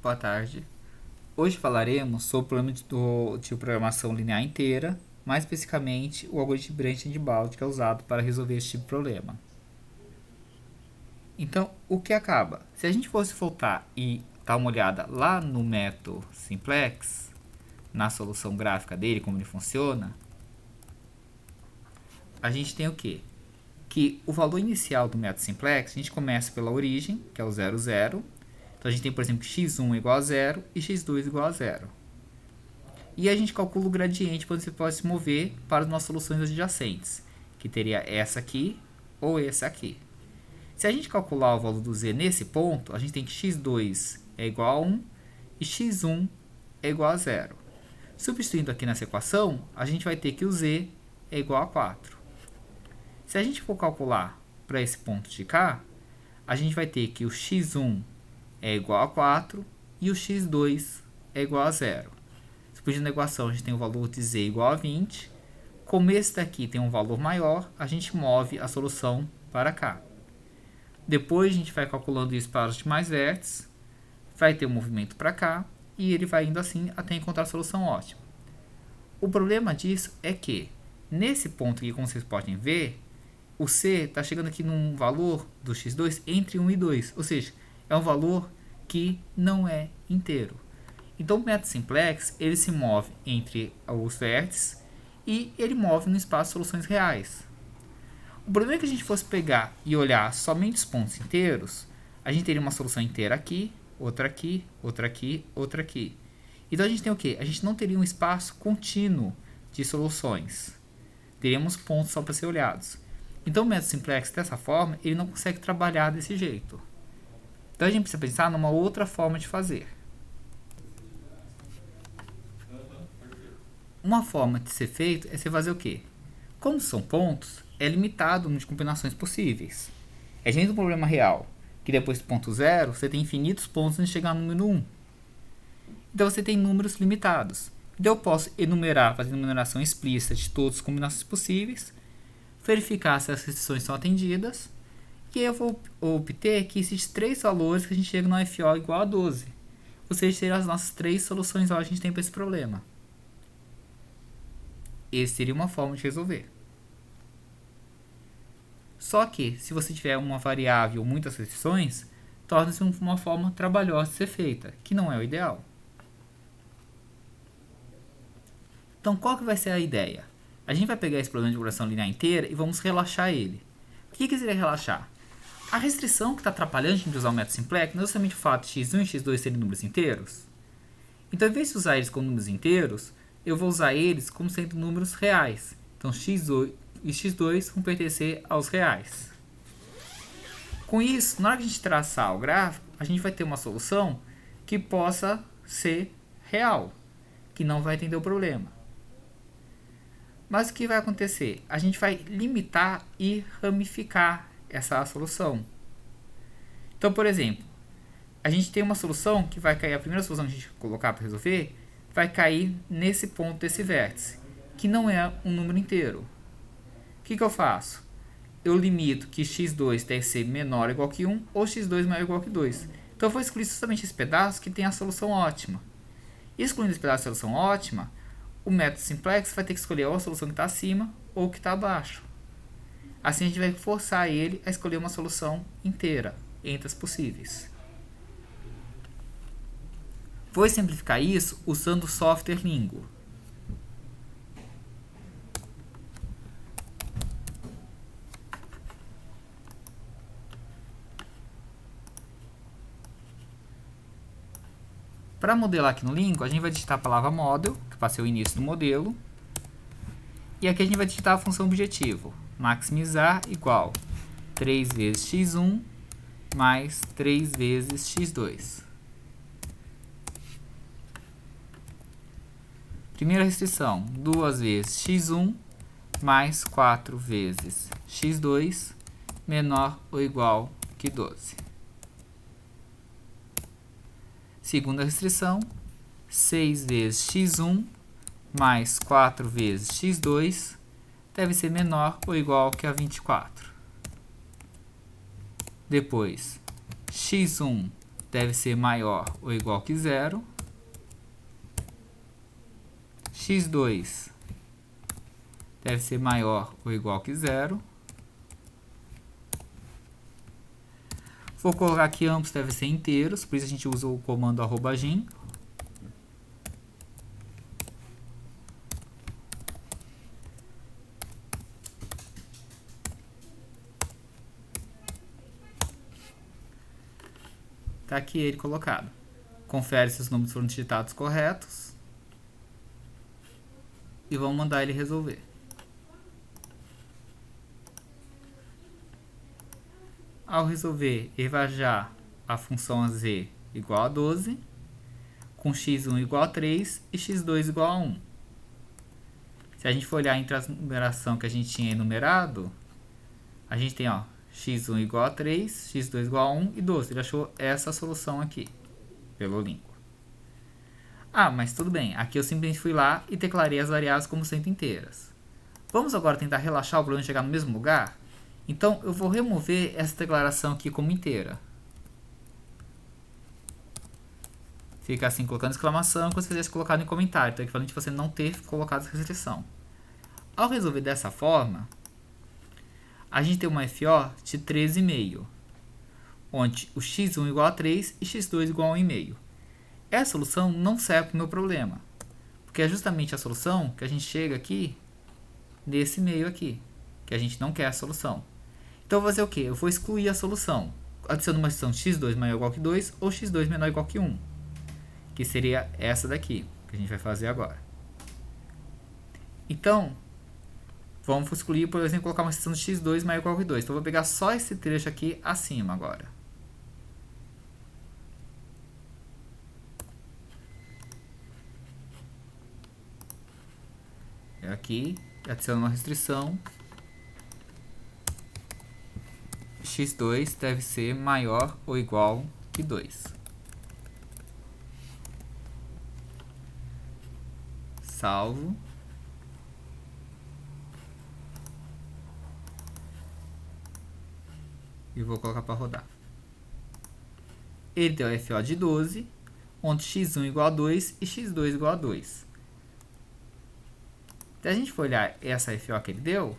Boa tarde. Hoje falaremos sobre o problema de programação linear inteira, mais especificamente o algoritmo de Branch-and-Bound que é usado para resolver esse tipo de problema. Então, o que acaba? Se a gente fosse voltar e dar uma olhada lá no método simplex, na solução gráfica dele, como ele funciona, a gente tem o quê? Que o valor inicial do método simplex, a gente começa pela origem, que é o 0, 0. Então a gente tem, por exemplo, x1 igual a 0 e x2 igual a 0. E a gente calcula o gradiente quando você pode se mover para as nossas soluções adjacentes, que teria essa aqui ou essa aqui. Se a gente calcular o valor do z nesse ponto, a gente tem que x2 é igual a 1 e x1 é igual a 0. Substituindo aqui nessa equação, a gente vai ter que o z é igual a 4. Se a gente for calcular para esse ponto de cá, a gente vai ter que o x1 é igual a 4 e o x2 é igual a 0. Substituindo a equação, a gente tem o valor de z igual a 20. Como esse daqui tem um valor maior, a gente move a solução para cá. Depois a gente vai calculando isso para os demais vértices, vai ter um movimento para cá e ele vai indo assim até encontrar a solução ótima. O problema disso é que, nesse ponto aqui, como vocês podem ver, o c está chegando aqui num valor do x2 entre 1 e 2, ou seja, é um valor que não é inteiro. Então o método simplex ele se move entre os vértices e ele move no espaço de soluções reais. O problema é que a gente fosse pegar e olhar somente os pontos inteiros, a gente teria uma solução inteira aqui, outra aqui, outra aqui, outra aqui. Então a gente tem o quê? A gente não teria um espaço contínuo de soluções. Teríamos pontos só para ser olhados. Então o método simplex dessa forma, ele não consegue trabalhar desse jeito. Então a gente precisa pensar numa outra forma de fazer. Uma forma de ser feito é você fazer o quê? Como são pontos, é limitado o número de combinações possíveis. É gente do problema real, que depois do ponto 0, você tem infinitos pontos antes de chegar no número 1. Então você tem números limitados. Então eu posso enumerar, fazer enumeração explícita de todas as combinações possíveis, verificar se as restrições são atendidas, e eu vou obter que existem 3 valores que a gente chega no FO igual a 12. Ou seja, seriam as nossas 3 soluções que a gente tem para esse problema. Essa seria uma forma de resolver. Só que, se você tiver uma variável ou muitas restrições, torna-se uma forma trabalhosa de ser feita, que não é o ideal. Então, qual que vai ser a ideia? A gente vai pegar esse problema de progressão linear inteira e vamos relaxar ele. O que seria relaxar? A restrição que está atrapalhando a gente usar o método simplex não é somente o fato de x1 e x2 serem números inteiros. Então, em vez de usar eles como números inteiros, eu vou usar eles como sendo números reais. Então, x1 e x2 vão pertencer aos reais. Com isso, na hora que a gente traçar o gráfico, a gente vai ter uma solução que possa ser real, que não vai atender o problema. Mas o que vai acontecer? A gente vai limitar e ramificar essa solução. Então, por exemplo, a gente tem uma solução que vai cair, a primeira solução que a gente colocar para resolver, vai cair nesse ponto desse vértice, que não é um número inteiro. O que eu faço? Eu limito que x2 deve ser menor ou igual que 1 ou x2 maior ou igual que 2. Então eu vou excluir justamente esse pedaço que tem a solução ótima. E excluindo esse pedaço da solução ótima, o método simplex vai ter que escolher ou a solução que está acima ou que está abaixo. Assim a gente vai forçar ele a escolher uma solução inteira entre as possíveis. Vou simplificar isso usando o software Lingo. Para modelar aqui no Lingo, a gente vai digitar a palavra model, que vai ser o início do modelo. E aqui a gente vai digitar a função objetivo. Maximizar igual 3 vezes x1 mais 3 vezes x2. Primeira restrição, 2 vezes x1 mais 4 vezes x2 menor ou igual que 12. Segunda restrição, 6 vezes x1 mais 4 vezes x2 deve ser menor ou igual que a 24. Depois, x1 deve ser maior ou igual que zero. x2 deve ser maior ou igual que zero. Vou colocar aqui ambos devem ser inteiros, por isso a gente usa o comando @gin. Está aqui ele colocado. Confere se os números foram digitados corretos. E vamos mandar ele resolver. Ao resolver, ele vai achar a função a z igual a 12, com x1 igual a 3 e x2 igual a 1. Se a gente for olhar entre a numeração que a gente tinha enumerado, a gente tem x1 igual a 3, x2 igual a 1 e 12. Ele achou essa solução aqui, pelo link. Mas tudo bem, aqui eu simplesmente fui lá e declarei as variáveis como sendo inteiras. Vamos agora tentar relaxar o problema e chegar no mesmo lugar? Então, eu vou remover essa declaração aqui como inteira. Fica assim, colocando exclamação, como se fizesse colocado em comentário. Então, é equivalente a você não ter colocado essa restrição. Ao resolver dessa forma, a gente tem uma FO de 13,5, onde o x1 igual a 3 e x2 igual a 1,5. Essa solução não serve para o meu problema, porque é justamente a solução que a gente chega aqui, nesse meio aqui, que a gente não quer a solução. Então, eu vou fazer o quê? Eu vou excluir a solução, adicionando uma restrição x2 maior ou igual que 2 ou x2 menor ou igual que 1, que seria essa daqui, que a gente vai fazer agora. Então, vamos excluir, por exemplo, colocar uma restrição de x2 maior ou igual que 2. Então, eu vou pegar só esse trecho aqui acima agora. Aqui, adiciono uma restrição. x2 deve ser maior ou igual que 2. Salvo. E vou colocar para rodar. Ele deu FO de 12, onde x1 igual a 2 e x2 igual a 2. Se a gente for olhar essa FO que ele deu,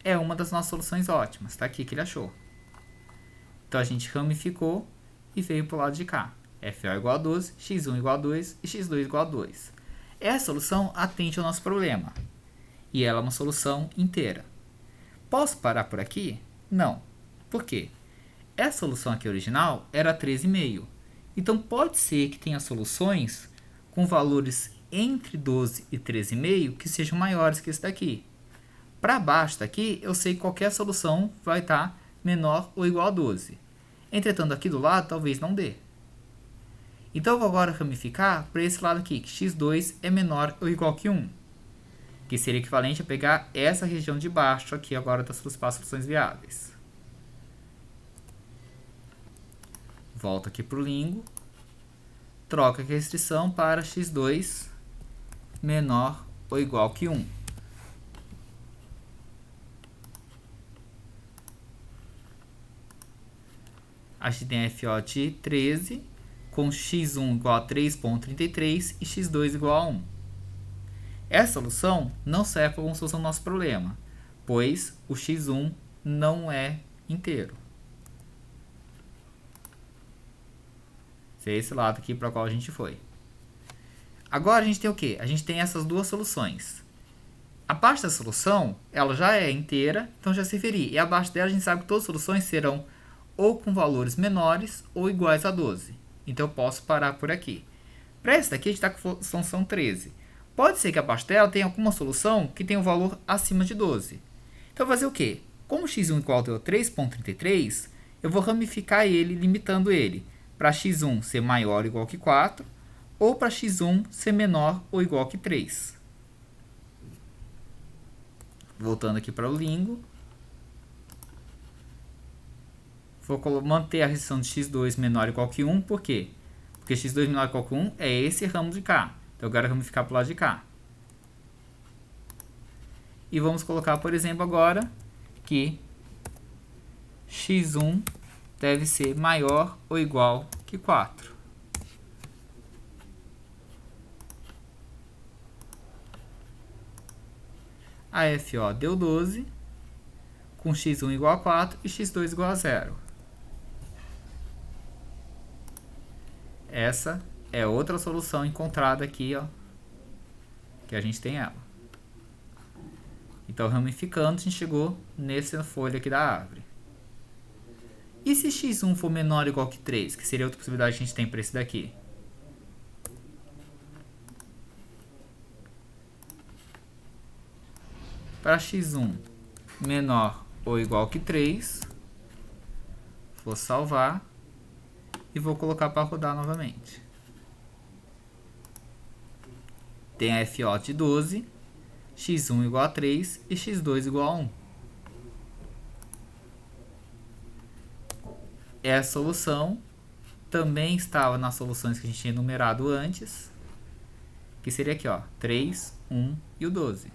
é uma das nossas soluções ótimas. Está aqui que ele achou. Então, a gente ramificou e veio para o lado de cá. FO igual a 12, x1 igual a 2 e x2 igual a 2. Essa solução atende ao nosso problema. E ela é uma solução inteira. Posso parar por aqui? Não. Por quê? Essa solução aqui original era 13,5. Então, pode ser que tenha soluções com valores entre 12 e 13,5 que sejam maiores que esse daqui. Para baixo daqui, eu sei que qualquer solução vai estar menor ou igual a 12. Entretanto, aqui do lado, talvez não dê. Então, eu vou agora ramificar para esse lado aqui, que x2 é menor ou igual que 1. Que seria equivalente a pegar essa região de baixo aqui agora das soluções viáveis. Volto aqui para o lingo. Troca aqui a restrição para x2 menor ou igual que 1. A gente tem a FO de 13, com x1 igual a 3,33 e x2 igual a 1. Essa solução não serve como solução do nosso problema, pois o x1 não é inteiro. Esse é esse lado aqui para o qual a gente foi. Agora a gente tem o quê? A gente tem essas duas soluções. A parte da solução, ela já é inteira, então já se ferir. E abaixo dela a gente sabe que todas as soluções serão ou com valores menores ou iguais a 12. Então eu posso parar por aqui. Para essa daqui a gente está com a solução 13. Pode ser que abaixo dela tenha alguma solução que tenha um valor acima de 12. Então eu vou fazer o quê? Como x1 igual a 3,33, eu vou ramificar ele, limitando ele para x1 ser maior ou igual que 4, ou para x1 ser menor ou igual que 3. Voltando aqui para o lingo. Vou manter a restrição de x2 menor ou igual que 1, por quê? Porque x2 menor ou igual que 1 é esse ramo de cá. Então eu quero ramificar para o lado de cá. E vamos colocar, por exemplo, agora que x1 deve ser maior ou igual que 4. A FO deu 12, com x1 igual a 4 e x2 igual a 0. Essa é outra solução encontrada aqui, ó, que a gente tem ela. Então, ramificando, a gente chegou nessa folha aqui da árvore. E se x1 for menor ou igual que 3, que seria outra possibilidade que a gente tem para esse daqui? Para x1 menor ou igual que 3, vou salvar e vou colocar para rodar novamente. Tem a FO de 12, x1 igual a 3 e x2 igual a 1. Essa solução também estava nas soluções que a gente tinha enumerado antes, que seria aqui, ó, 3, 1 e o 12.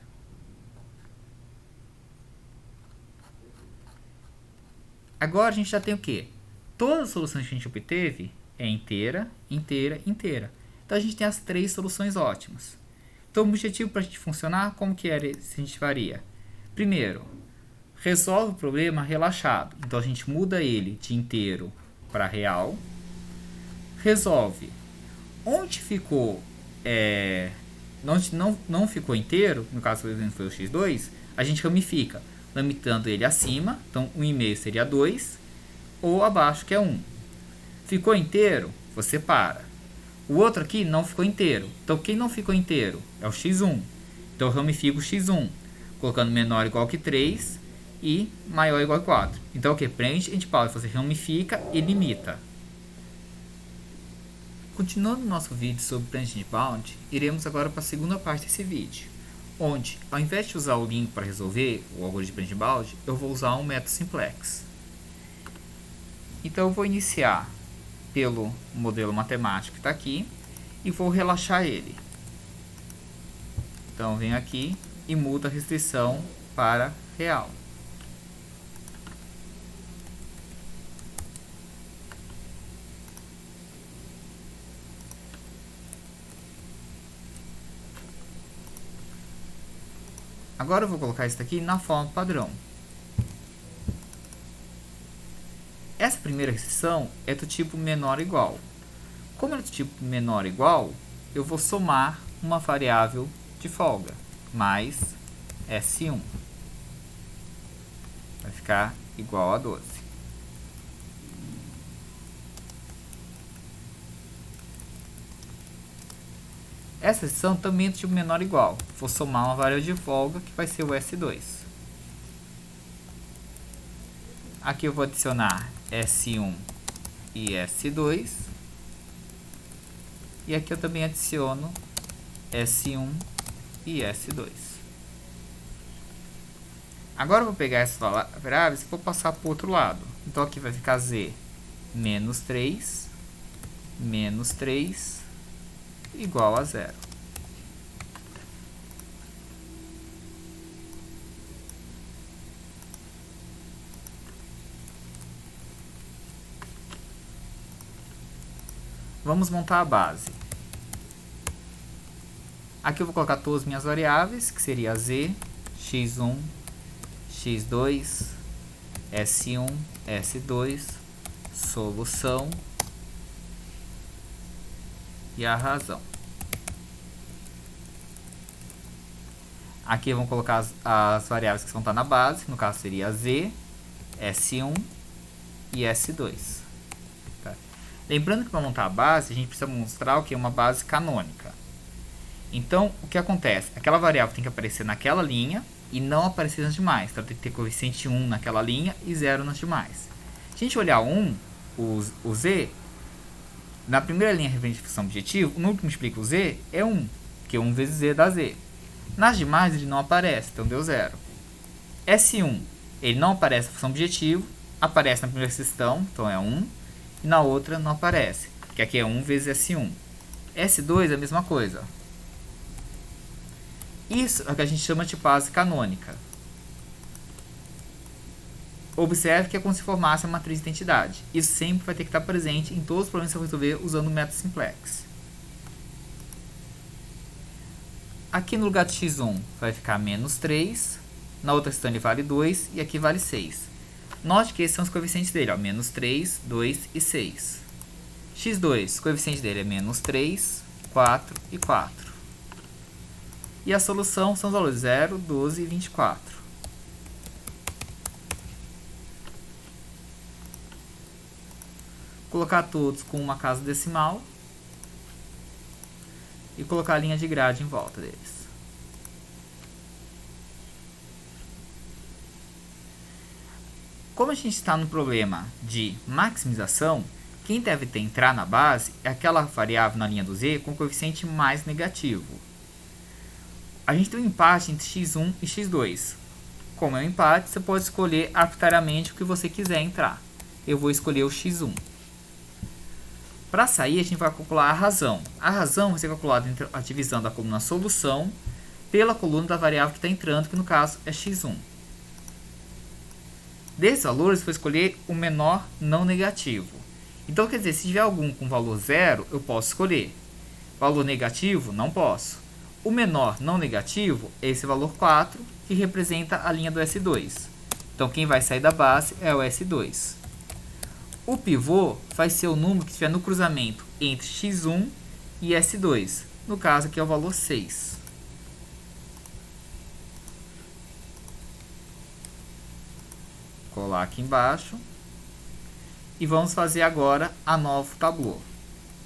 Agora a gente já tem o quê? Todas as soluções que a gente obteve é inteira, inteira, inteira. Então a gente tem as 3 soluções ótimas. Então o objetivo para a gente funcionar, como que era se a gente faria? Primeiro, resolve o problema relaxado. Então a gente muda ele de inteiro para real. Resolve. Onde ficou, não ficou inteiro, no caso por exemplo foi o x2, a gente ramifica, limitando ele acima, então 1,5 seria 2, ou abaixo que é 1. Ficou inteiro, você para. O outro aqui não ficou inteiro, então quem não ficou inteiro é o x1. Então eu ramifico o x1, colocando menor ou igual que 3 e maior ou igual que 4. Então o que? Prende, a gente pausa, você ramifica e limita. Continuando o nosso vídeo sobre branching bound, iremos agora para a segunda parte desse vídeo, onde, ao invés de usar o link para resolver o algoritmo de branching bound, eu vou usar um método simplex. Então eu vou iniciar pelo modelo matemático que está aqui e vou relaxar ele. Então venho aqui e mudo a restrição para real. Agora eu vou colocar isso aqui na forma padrão. Essa primeira restrição é do tipo menor ou igual. Como é do tipo menor ou igual, eu vou somar uma variável de folga, mais S1. Vai ficar igual a 12. Essa restrição também é do tipo menor ou igual. Vou somar uma variável de folga, que vai ser o S2. Aqui eu vou adicionar S1 e S2. E aqui eu também adiciono S1 e S2. Agora eu vou pegar essas variáveis e vou passar para o outro lado. Então aqui vai ficar Z menos 3 igual a 0. Vamos montar a base. Aqui eu vou colocar todas as minhas variáveis, que seria Z, x1, x2, S1, S2, solução e a razão. Aqui vamos colocar as variáveis que vão estar na base, no caso seria Z, S1 e S2. Tá? Lembrando que para montar a base, a gente precisa mostrar o que é uma base canônica. Então, o que acontece? Aquela variável tem que aparecer naquela linha e não aparecer nas demais. Então, tem que ter coeficiente 1 naquela linha e 0 nas demais. Se a gente olhar 1, o Z, na primeira linha referente à função objetivo, o número que multiplica o Z é 1, que 1 vezes Z dá Z. Nas demais, ele não aparece, então deu 0. S1, ele não aparece na função objetivo, aparece na primeira questão, então é 1, e na outra não aparece, que aqui é 1 vezes S1. S2 é a mesma coisa. Isso é o que a gente chama de base canônica. Observe que é como se formasse uma matriz de identidade. Isso sempre vai ter que estar presente em todos os problemas que você vai resolver usando o método simplex. Aqui no lugar de x1 vai ficar menos 3, na outra questão ele vale 2 e aqui vale 6. Note que esses são os coeficientes dele, ó, menos 3, 2 e 6. x2, o coeficiente dele é menos 3, 4 e 4. E a solução são os valores 0, 12 e 24. Colocar todos com uma casa decimal e colocar a linha de grade em volta deles. Como a gente está no problema de maximização, quem deve entrar na base é aquela variável na linha do z com coeficiente mais negativo. A gente tem um empate entre x1 e x2. Como é um empate, você pode escolher arbitrariamente o que você quiser entrar. Eu vou escolher o x1. Para sair, a gente vai calcular a razão. A razão vai ser calculada entre a divisão da coluna solução pela coluna da variável que está entrando, que no caso é x1. Desses valores, eu vou escolher o menor não negativo. Então, quer dizer, se tiver algum com valor 0, eu posso escolher. Valor negativo, não posso. O menor não negativo é esse valor 4, que representa a linha do S2. Então, quem vai sair da base é o S2. O pivô vai ser o número que estiver no cruzamento entre x1 e S2. No caso, aqui é o valor 6. Colar aqui embaixo. E vamos fazer agora a novo tablô.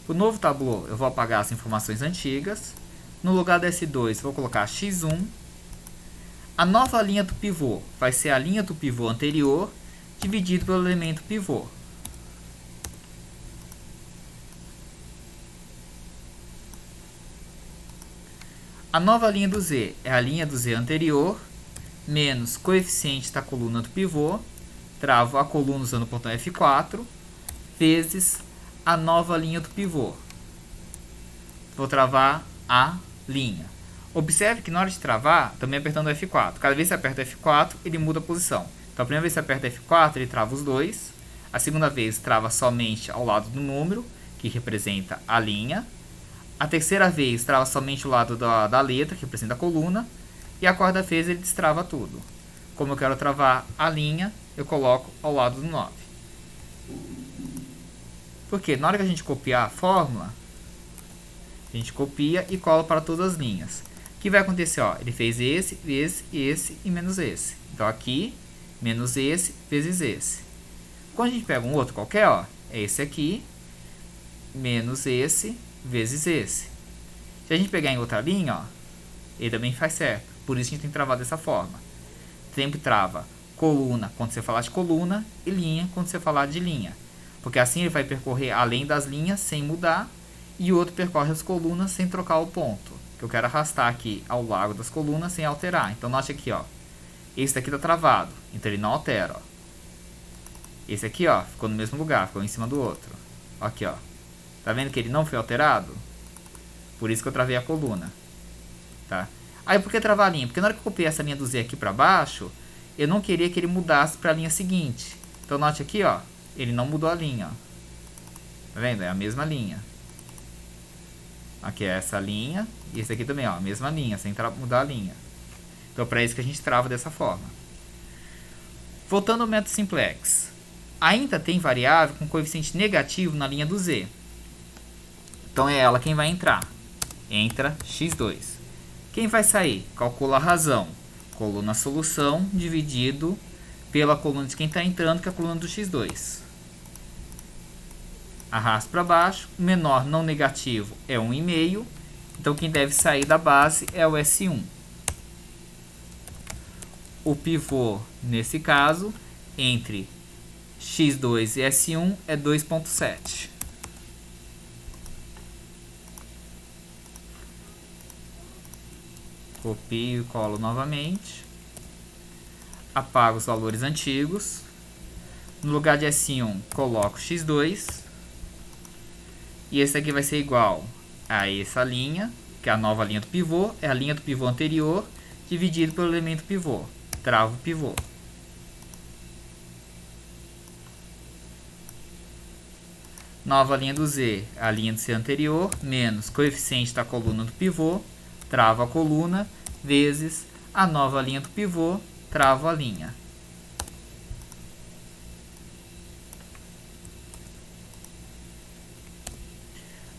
O novo tablô, eu vou apagar as informações antigas. No lugar do S2, vou colocar x1. A nova linha do pivô vai ser a linha do pivô anterior, dividido pelo elemento pivô. A nova linha do z é a linha do z anterior, menos coeficiente da coluna do pivô, travo a coluna usando o botão F4, vezes a nova linha do pivô. Vou travar a linha. Observe que na hora de travar, também apertando o F4. Cada vez que você aperta o F4, ele muda a posição. Então, a primeira vez que você aperta o F4, ele trava os dois. A segunda vez, trava somente ao lado do número, que representa a linha. A terceira vez, trava somente o lado da letra, que representa a coluna. E a quarta vez, ele destrava tudo. Como eu quero travar a linha, eu coloco ao lado do 9. Porque na hora que a gente copiar a fórmula, a gente copia e cola para todas as linhas. O que vai acontecer? Ó, ele fez esse e menos esse. Então aqui, menos esse vezes esse. Quando a gente pega um outro qualquer, ó, é esse aqui, menos esse vezes esse. Se a gente pegar em outra linha, ó, ele também faz certo. Por isso a gente tem que travar dessa forma. Sempre trava coluna quando você falar de coluna e linha quando você falar de linha. Porque assim ele vai percorrer além das linhas sem mudar e o outro percorre as colunas sem trocar o ponto. Que eu quero arrastar aqui ao largo das colunas sem alterar. Então note aqui, ó. Esse daqui está travado, então ele não altera, ó. Esse aqui, ó, ficou no mesmo lugar, ficou em cima do outro. Aqui, ó. Tá vendo que ele não foi alterado? Por isso que eu travei a coluna. Tá? Aí por que travar a linha? Porque na hora que eu copiei essa linha do Z aqui para baixo, eu não queria que ele mudasse para a linha seguinte. Então note aqui, ó, ele não mudou a linha, ó. Tá vendo? É a mesma linha. Aqui é essa linha e esse aqui também, ó, a mesma linha, sem mudar a linha. Então para isso que a gente trava dessa forma. Voltando ao método simplex. Ainda tem variável com coeficiente negativo na linha do Z. Então é ela quem vai entrar. Entra x2. Quem vai sair? Calcula a razão. Coluna solução dividido pela coluna de quem está entrando, que é a coluna do x2. Arrasta para baixo. O menor não negativo é 1,5. Então quem deve sair da base é o S1. O pivô, nesse caso, entre x2 e S1 é 2,7. Copio e colo novamente. Apago os valores antigos. No lugar de S1, coloco x2. E esse aqui vai ser igual a essa linha, que é a nova linha do pivô. É a linha do pivô anterior, dividido pelo elemento pivô. Travo o pivô. Nova linha do Z, a linha do C anterior, menos coeficiente da coluna do pivô, travo a coluna, vezes a nova linha do pivô, travo a linha.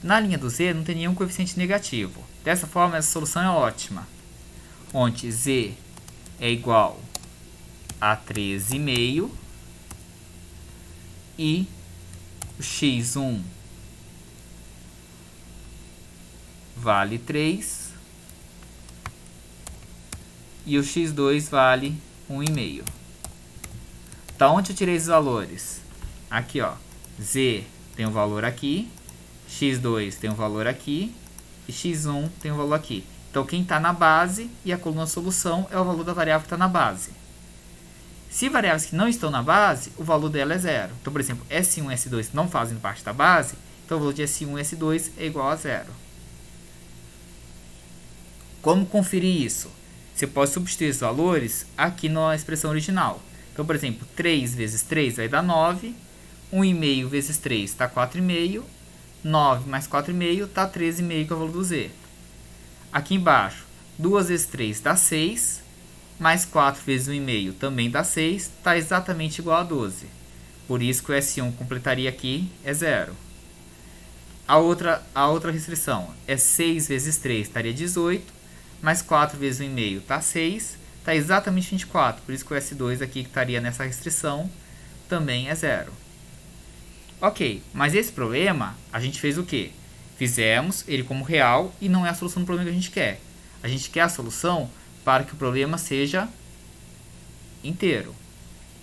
Na linha do Z não tem nenhum coeficiente negativo. Dessa forma, essa solução é ótima. Onde Z é igual a 13,5 e o x1 vale 3 e o x2 vale 1,5. Da onde eu tirei esses valores? Aqui, ó, Z tem um valor aqui, x2 tem um valor aqui e x1 tem um valor aqui. Então, quem está na base e a coluna solução é o valor da variável que está na base. Se variáveis que não estão na base, o valor dela é zero. Então, por exemplo, S1 e S2 não fazem parte da base, então o valor de S1 e S2 é igual a zero. Como conferir isso? Você pode substituir os valores aqui na expressão original. Então, por exemplo, 3 vezes 3 vai dar 9, 1,5 vezes 3 está 4,5, 9 mais 4,5 está 13,5, que é o valor do Z. Aqui embaixo, 2 vezes 3 dá 6, mais 4 vezes 1,5 também dá 6, está exatamente igual a 12. Por isso que o S1 completaria aqui é zero. A outra restrição é 6 vezes 3 estaria 18, mais 4 vezes 1,5 está 6, está exatamente 24. Por isso que o S2 aqui que estaria nessa restrição também é zero. Ok, mas esse problema a gente fez o quê? Fizemos ele como real e não é a solução do problema que a gente quer. A gente quer a solução para que o problema seja inteiro.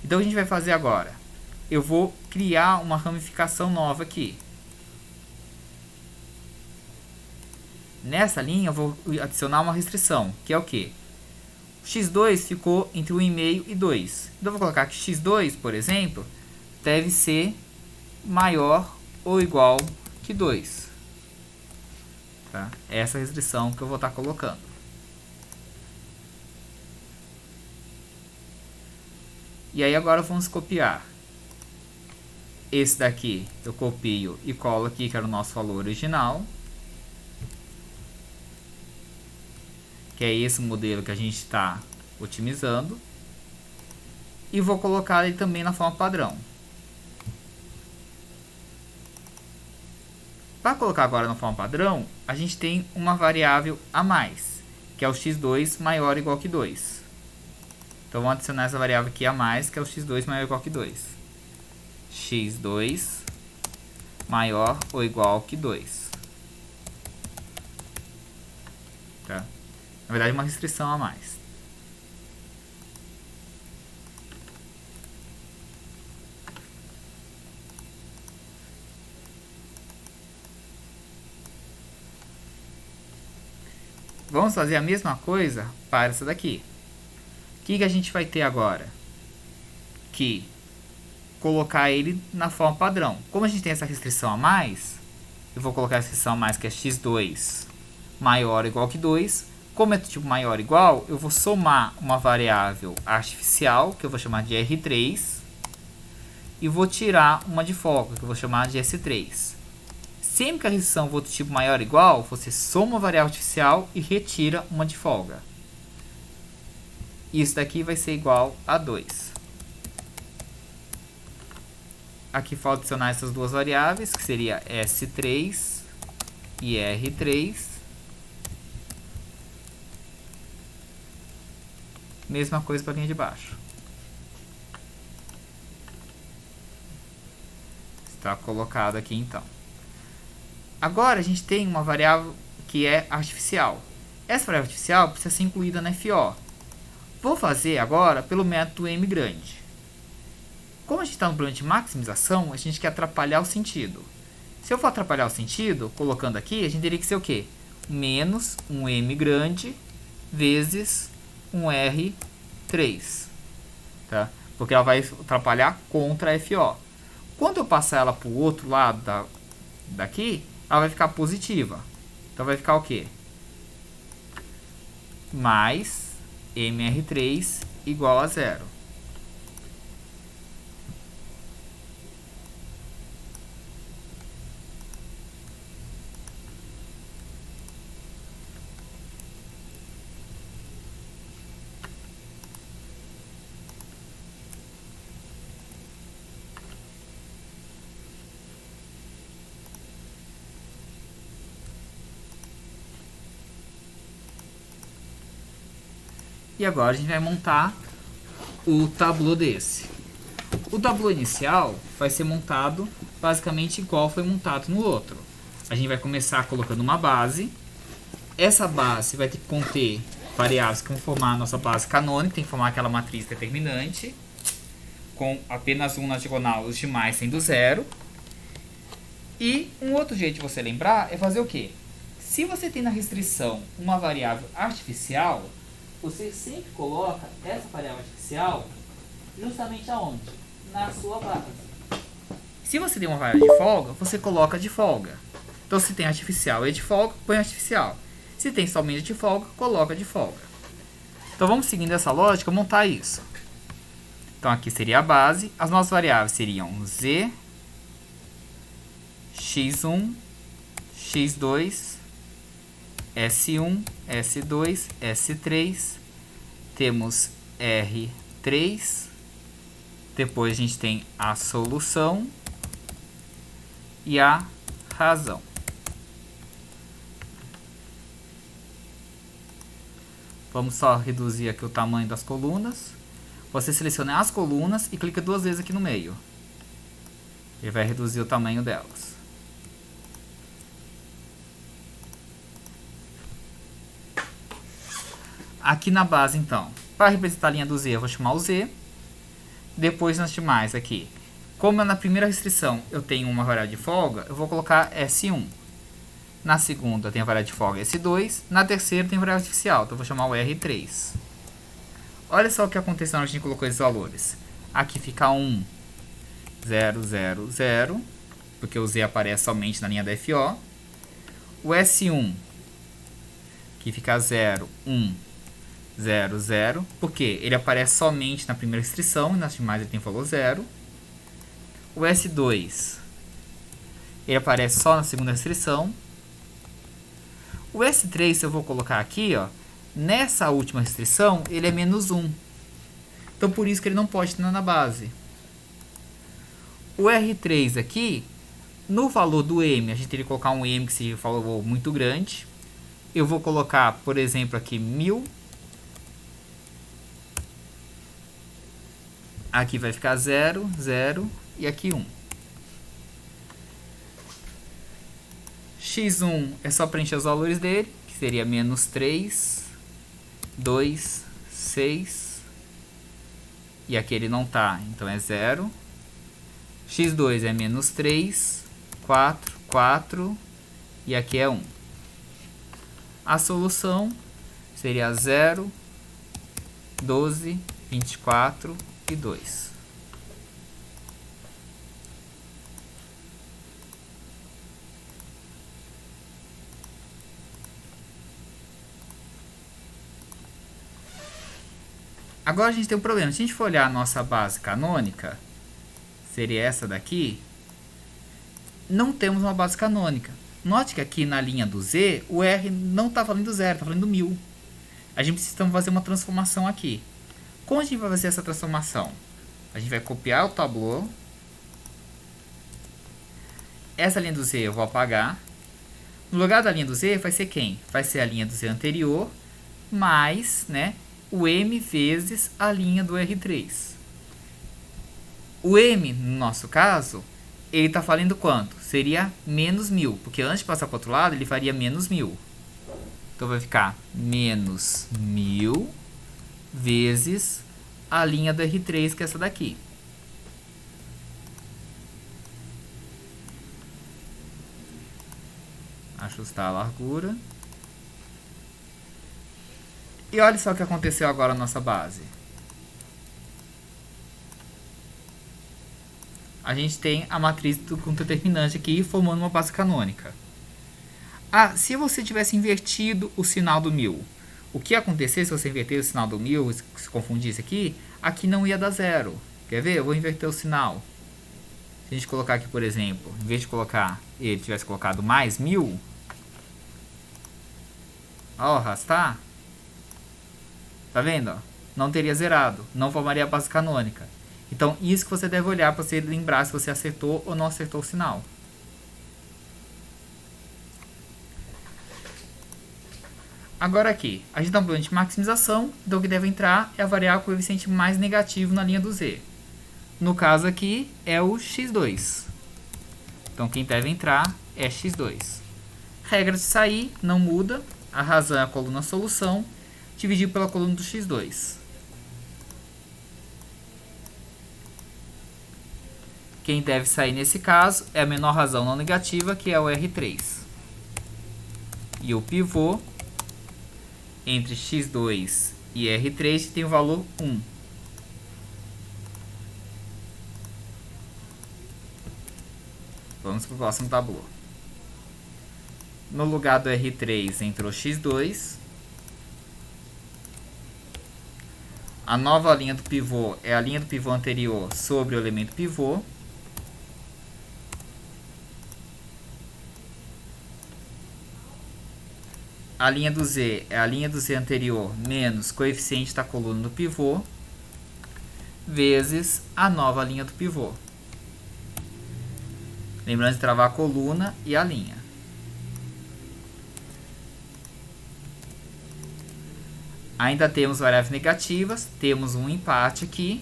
Então, o que a gente vai fazer agora? Eu vou criar uma ramificação nova aqui. Nessa linha, eu vou adicionar uma restrição, que é o quê? x2 ficou entre 1,5 e 2. Então, eu vou colocar que x2, por exemplo, deve ser maior ou igual que 2. Tá? Essa é a restrição que eu vou estar colocando. E aí agora vamos copiar. Esse daqui eu copio e colo aqui, que era o nosso valor original. Que é esse modelo que a gente está otimizando. E vou colocar ele também na forma padrão. Para colocar agora na forma padrão, a gente tem uma variável a mais, que é o x2 maior ou igual que 2. Então, vamos adicionar essa variável aqui a mais, que é o x2 maior ou igual que 2. x2 maior ou igual que 2. Tá? Na verdade, uma restrição a mais. Vamos fazer a mesma coisa para essa daqui. O que a gente vai ter agora? Que colocar ele na forma padrão. Como a gente tem essa restrição a mais, eu vou colocar a restrição a mais, que é x2 maior ou igual que 2. Como é do tipo maior ou igual, eu vou somar uma variável artificial, que eu vou chamar de R3, e vou tirar uma de folga, que eu vou chamar de S3. Sempre que a restrição for do tipo maior ou igual, você soma uma variável artificial e retira uma de folga. Isso daqui vai ser igual a 2. Aqui falta adicionar essas duas variáveis, que seria S3 e R3. Mesma coisa para a linha de baixo. Está colocado aqui então. Agora a gente tem uma variável que é artificial. Essa variável artificial precisa ser incluída na FO. Vou fazer agora pelo método M grande. Como a gente está no problema de maximização, a gente quer atrapalhar o sentido. Se eu for atrapalhar o sentido, colocando aqui, a gente teria que ser o quê? Menos um M grande vezes um R3. Tá? Porque ela vai atrapalhar contra a FO. Quando eu passar ela para o outro lado daqui, ela vai ficar positiva. Então vai ficar o quê? Mais MR3 igual a zero. E agora a gente vai montar o tabuleiro desse. O tabuleiro inicial vai ser montado basicamente igual foi montado no outro. A gente vai começar colocando uma base. Essa base vai ter que conter variáveis que vão formar a nossa base canônica, tem que formar aquela matriz determinante, com apenas 1 na diagonal, os demais sendo 0. E um outro jeito de você lembrar é fazer o quê? Se você tem na restrição uma variável artificial, você sempre coloca essa variável artificial justamente aonde? Na sua base. Se você tem uma variável de folga, você coloca de folga. Então, se tem artificial e de folga, põe artificial. Se tem somente de folga, coloca de folga. Então, vamos seguindo essa lógica, montar isso. Então, aqui seria a base. As nossas variáveis seriam z, x1, x2, S1, S2, S3. Temos R3. Depois a gente tem a solução e a razão. Vamos só reduzir aqui o tamanho das colunas. Você seleciona as colunas e clica 2 vezes aqui no meio. Ele vai reduzir o tamanho delas. Aqui na base, então, para representar a linha do Z, eu vou chamar o Z. Depois nas demais aqui. Como na primeira restrição eu tenho uma variável de folga, eu vou colocar S1. Na segunda tem a variável de folga S2. Na terceira tem a variável artificial, então eu vou chamar o R3. Olha só o que aconteceu na hora que a gente colocou esses valores. Aqui fica 1, 0, 0, 0, porque o Z aparece somente na linha da FO. O S1, que fica 0, 1, 0, 0, porque ele aparece somente na primeira restrição e nas demais ele tem valor 0. O S2, ele aparece só na segunda restrição. O S3, eu vou colocar aqui, ó, nessa última restrição, ele é menos 1. Então, por isso que ele não pode estar na base. O R3 aqui, no valor do M, a gente teria que colocar um M que seja um valor muito grande. Eu vou colocar, por exemplo, aqui 1000. Aqui vai ficar 0, 0 e aqui 1. X1 é só preencher os valores dele, que seria menos 3, 2, 6. E aqui ele não está, então é 0. X2 é menos 3, 4, 4 e aqui é 1. A solução seria 0, 12, 24 e 2. Agora a gente tem um problema. Se a gente for olhar a nossa base canônica, seria essa daqui, não temos uma base canônica. Note que aqui na linha do Z, o R não está valendo 0, está valendo 1000. A gente precisa fazer uma transformação aqui. Como a gente vai fazer essa transformação? A gente vai copiar o tabuleau. Essa linha do Z eu vou apagar. No lugar da linha do Z vai ser quem? Vai ser a linha do Z anterior, mais, né, o M vezes a linha do R3. O M, no nosso caso, ele está valendo quanto? Seria menos 1000, porque antes de passar para o outro lado, ele faria menos 1000. Então vai ficar menos 1000 vezes a linha do R3, que é essa daqui. Ajustar a largura. E olha só o que aconteceu agora na nossa base. A gente tem a matriz com determinante aqui formando uma base canônica. Ah, se você tivesse invertido o sinal do 1000, o que ia acontecer se você inverter o sinal do 1000 e se confundisse aqui? Aqui não ia dar 0. Quer ver? Eu vou inverter o sinal. Se a gente colocar aqui, por exemplo, em vez de colocar, ele tivesse colocado mais 1000, ó, arrastar, tá vendo? Ó? Não teria zerado, não formaria a base canônica. Então, isso que você deve olhar para você lembrar se você acertou ou não acertou o sinal. Agora aqui, a gente está no problema de maximização, então o que deve entrar é a variável com coeficiente mais negativo na linha do z. No caso aqui, é o x2. Então, quem deve entrar é x2. Regra de sair, não muda. A razão é a coluna solução, dividido pela coluna do x2. Quem deve sair nesse caso é a menor razão não negativa, que é o R3. E o pivô entre x2 e R3 tem o valor 1. Vamos para o próximo tabu. No lugar do R3 entrou x2. A nova linha do pivô é a linha do pivô anterior sobre o elemento pivô. A linha do z é a linha do z anterior menos coeficiente da coluna do pivô, vezes a nova linha do pivô. Lembrando de travar a coluna e a linha. Ainda temos variáveis negativas, temos um empate aqui.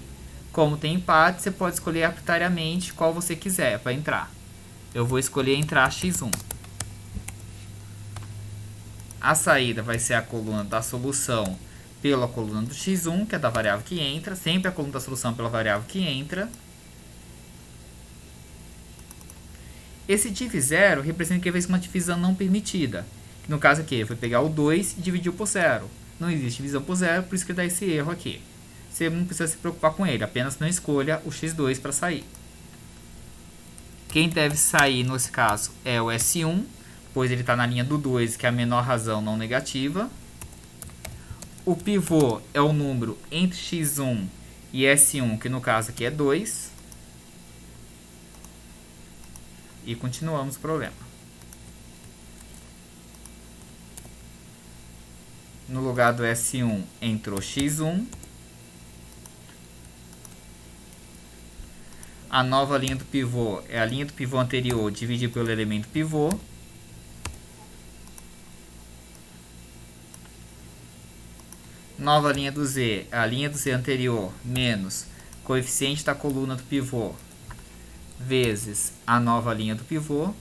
Como tem empate, você pode escolher arbitrariamente qual você quiser para entrar. Eu vou escolher entrar x1. A saída vai ser a coluna da solução pela coluna do x1, que é da variável que entra. Sempre a coluna da solução pela variável que entra. Esse div 0 representa que fez uma divisão não permitida. No caso aqui, foi pegar o 2 e dividiu por 0. Não existe divisão por 0, por isso que dá esse erro aqui. Você não precisa se preocupar com ele, apenas não escolha o x2 para sair. Quem deve sair, nesse caso, é o S1, pois ele está na linha do 2, que é a menor razão não negativa. O pivô é o número entre x1 e S1, que no caso aqui é 2. E continuamos o problema. No lugar do S1 entrou x1. A nova linha do pivô é a linha do pivô anterior dividida pelo elemento pivô. Nova linha do z é a linha do z anterior menos coeficiente da coluna do pivô vezes a nova linha do pivô.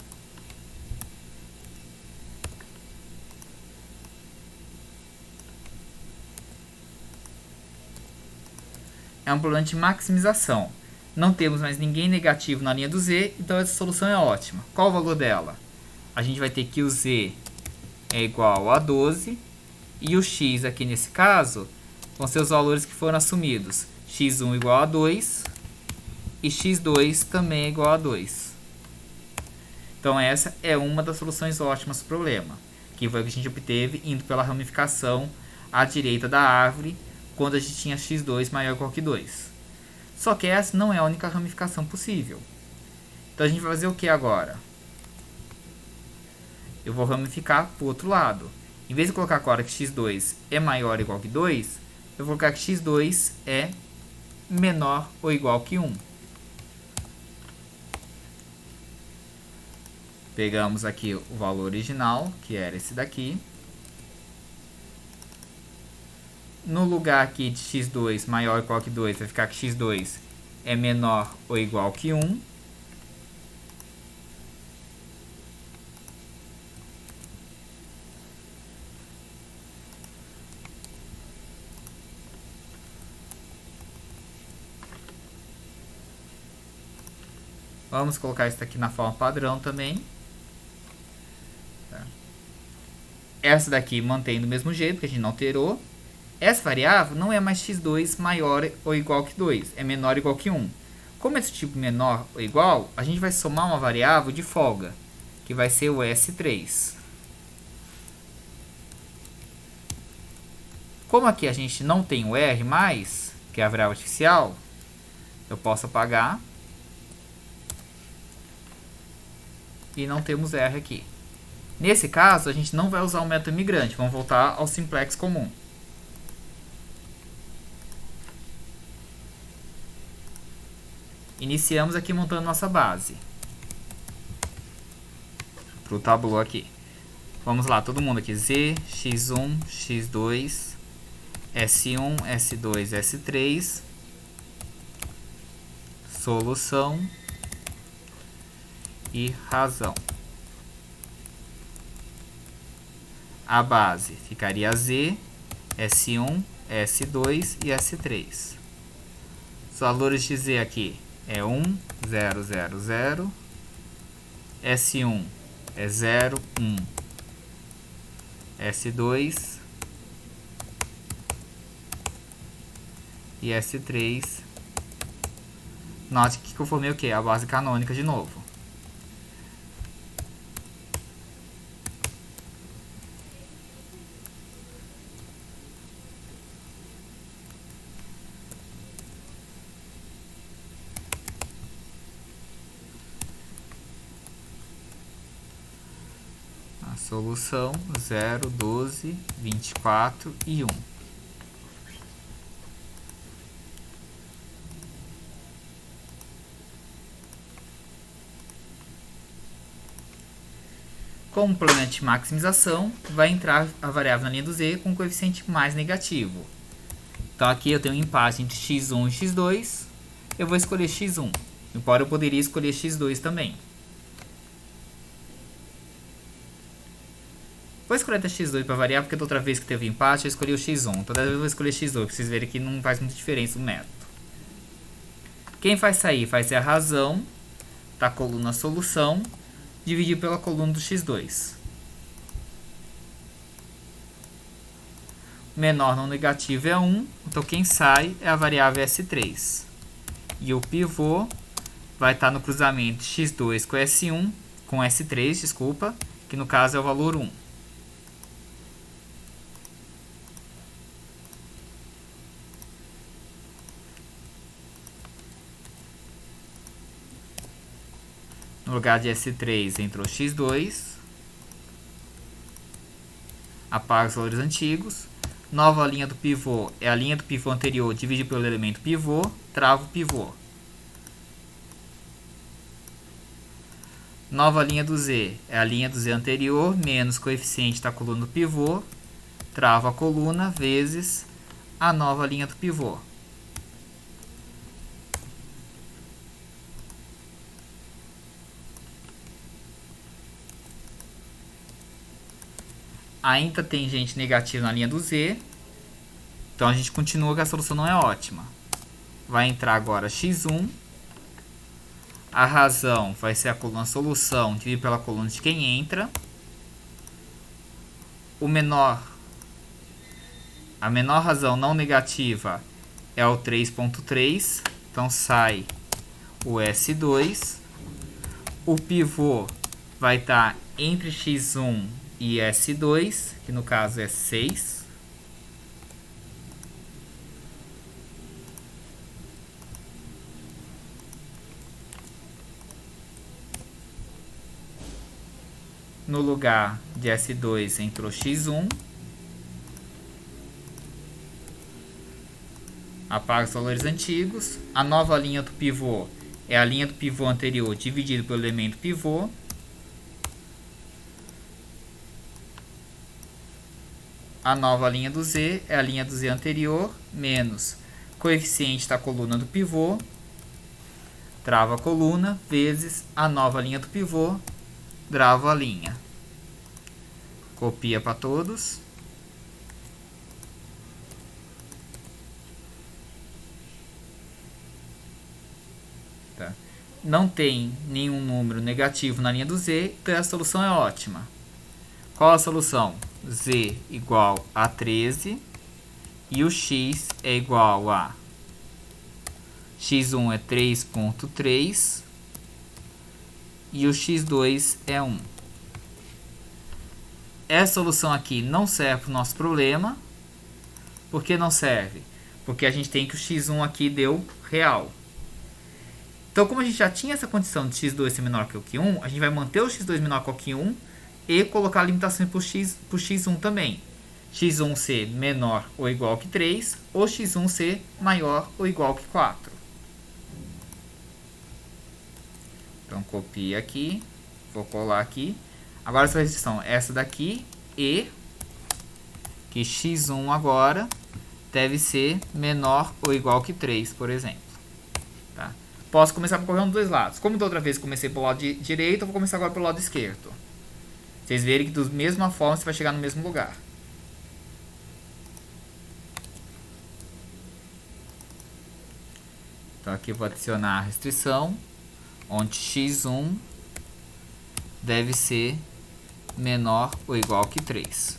É um problema de maximização. Não temos mais ninguém negativo na linha do z, então essa solução é ótima. Qual o valor dela? A gente vai ter que o z é igual a 12 e o x aqui nesse caso vão ser os valores que foram assumidos. x1 igual a 2 e x2 também é igual a 2. Então essa é uma das soluções ótimas do problema, que foi o que a gente obteve indo pela ramificação à direita da árvore, quando a gente tinha x2 maior ou igual que 2. Só que essa não é a única ramificação possível. Então a gente vai fazer o que agora? Eu vou ramificar para o outro lado. Em vez de colocar agora que x2 é maior ou igual que 2, eu vou colocar que x2 é menor ou igual que 1. Pegamos aqui o valor original, que era esse daqui. No lugar aqui de x2 maior ou igual que 2, vai ficar que x2 é menor ou igual que 1. Vamos colocar isso aqui na forma padrão também. Essa daqui mantém do mesmo jeito, porque a gente não alterou. Essa variável não é mais x2 maior ou igual que 2, é menor ou igual que 1. Como esse tipo menor ou igual, a gente vai somar uma variável de folga, que vai ser o S3. Como aqui a gente não tem o R mais, que é a variável artificial, eu posso apagar. E não temos R aqui. Nesse caso, a gente não vai usar o método imigrante, vamos voltar ao simplex comum. Iniciamos aqui montando nossa base. Para o tabu aqui. Vamos lá, todo mundo aqui. Z, x1, x2, S1, S2, S3. Solução e razão. A base ficaria Z, S1, S2 e S3. Os valores de Z aqui é 1, 0, 0, 0. S1 é 0, 1. S2 e S3. Note que eu formei o quê? A base canônica de novo. A solução 0, 12, 24 e 1. Como problema de maximização, vai entrar a variável na linha do Z com o coeficiente mais negativo. Então aqui eu tenho um empate entre x1 e x2. Eu vou escolher x1. Embora eu poderia escolher x2 também. Vou escolher até x2 para variar, porque da outra vez que teve empate eu escolhi o x1. Toda vez eu vou escolher x2, para vocês verem que não faz muita diferença o método. Quem vai sair vai ser a razão da coluna solução, dividido pela coluna do x2. O menor não negativo é 1, então quem sai é a variável S3. E o pivô vai estar no cruzamento x2 com S1, com S3, desculpa, que no caso é o valor 1. No lugar de S3 entrou x2. Apaga os valores antigos. Nova linha do pivô é a linha do pivô anterior dividida pelo elemento pivô. Trava o pivô. Nova linha do Z é a linha do Z anterior menos coeficiente da coluna do pivô. Trava a coluna vezes a nova linha do pivô. Ainda tem gente negativa na linha do Z. Então a gente continua que a solução não é ótima. Vai entrar agora x1. A razão vai ser a coluna solução dividida pela coluna de quem entra. A menor razão não negativa é o 3.3. Então sai o S2. O pivô vai estar entre x1 e S2, que no caso é 6. No lugar de S2 entrou x1. Apaga os valores antigos. A nova linha do pivô é a linha do pivô anterior dividido pelo elemento pivô. A nova linha do Z é a linha do Z anterior, menos coeficiente da coluna do pivô, trava a coluna, vezes a nova linha do pivô, trava a linha. Copia para todos. Tá. Não tem nenhum número negativo na linha do Z, então a solução é ótima. Qual a solução? Z igual a 13 e o x é igual a x1 é 3.3 e o x2 é 1. Essa solução aqui não serve para o nosso problema. Por que não serve? Porque a gente tem que o x1 aqui deu real. Então, como a gente já tinha essa condição de x2 ser menor que o q1, a gente vai manter o x2 menor que o q1 e colocar a limitação por x1 também. x1 ser menor ou igual que 3, ou x1 ser maior ou igual que 4. Então, copia aqui, vou colar aqui. Agora essa restrição, essa daqui e que x1 agora deve ser menor ou igual que 3, por exemplo. Tá? Posso começar por qualquer um dos dois lados. Como da outra vez comecei pelo lado direito, eu vou começar agora pelo lado esquerdo. Vocês verem que da mesma forma você vai chegar no mesmo lugar. Então aqui eu vou adicionar a restrição, onde x1 deve ser menor ou igual que 3.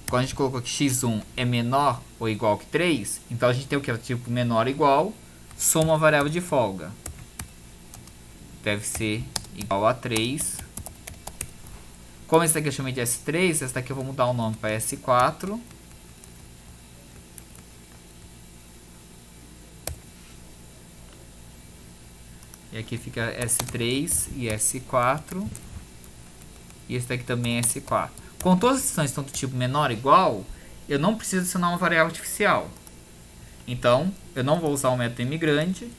Quando a gente colocou que x1 é menor ou igual que 3, então a gente tem o que? Tipo menor ou igual, soma a variável de folga. Deve ser igual a 3. Como esse daqui eu chamei de S3, essa daqui eu vou mudar o nome para S4. E aqui fica S3 e S4. E esse daqui também é S4. Com todas as extensões estão do tipo menor ou igual, eu não preciso adicionar uma variável artificial. Então, eu não vou usar o método imigrante,